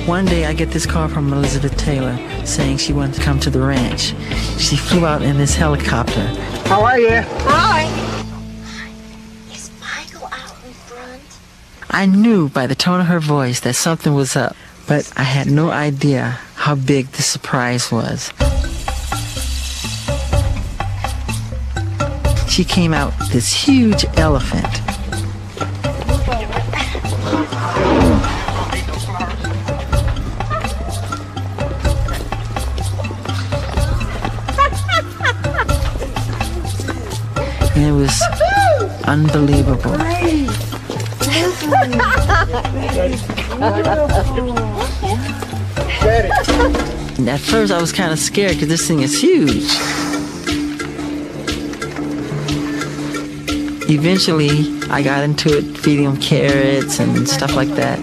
One day I get this call from Elizabeth Taylor saying she wanted to come to the ranch. She flew out in this helicopter. How are you? Hi. Is Michael out in front? I knew by the tone of her voice that something was up, but I had no idea how big the surprise was. She came out with this huge elephant. And it was unbelievable. And at first I was kind of scared because this thing is huge. Eventually I got into it, feeding him carrots and stuff like that.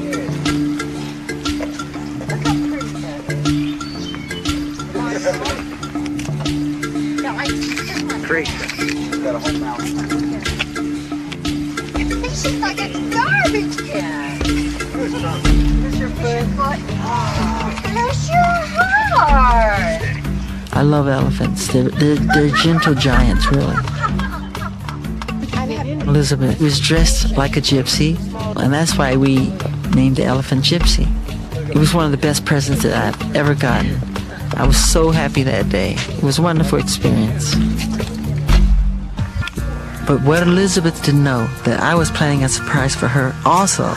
Great. Got a whole mouth. This is like a garbage can. Here's your foot. Bless your heart. I love elephants. They're gentle giants, really. Elizabeth was dressed like a gypsy, and that's why we named the elephant Gypsy. It was one of the best presents that I've ever gotten. I was so happy that day. It was a wonderful experience. But what Elizabeth didn't know, that I was planning a surprise for her also.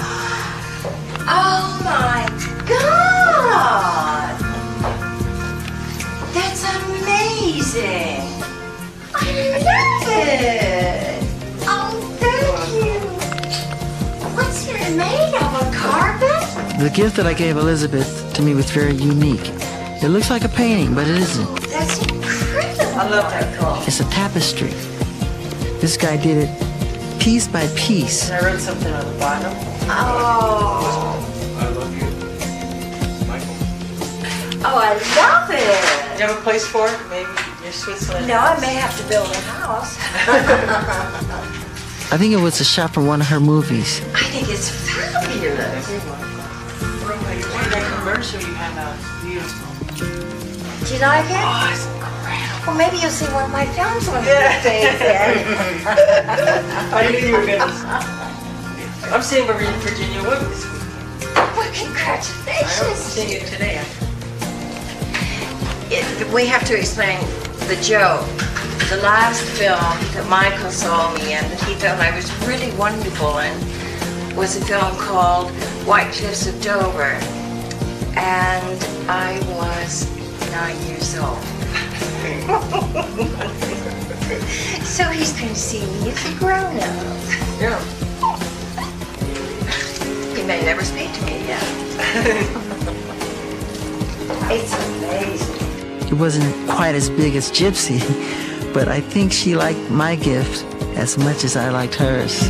Oh my God! That's amazing! I love it! Oh, thank you! What's it made of, a carpet? The gift that I gave Elizabeth to me was very unique. It looks like a painting, but it isn't. That's incredible! I love that color. It's a tapestry. This guy did it piece by piece. And I wrote something on the bottom. Oh! I love you, Michael. Oh, I love it! Do you have a place for it? Maybe your Switzerland? No, I may have to build a house. I think it was a shot from one of her movies. I think it's fabulous. That commercial you had out is beautiful. Do you like it? Oh, it's incredible. Well, maybe you'll see one of my films one of these days then. I knew you were going to. I'm seeing Virginia Wood this week. Well, I'm congratulations. seeing it today. We have to explain the joke. The last film that Michael saw me in, that he felt I was really wonderful in, was a film called White Cliffs of Dover. And I was 9 years old. So he's going to see me as a grown-up. Yeah. He may never speak to me yet. It's amazing. It wasn't quite as big as Gypsy, but I think she liked my gift as much as I liked hers.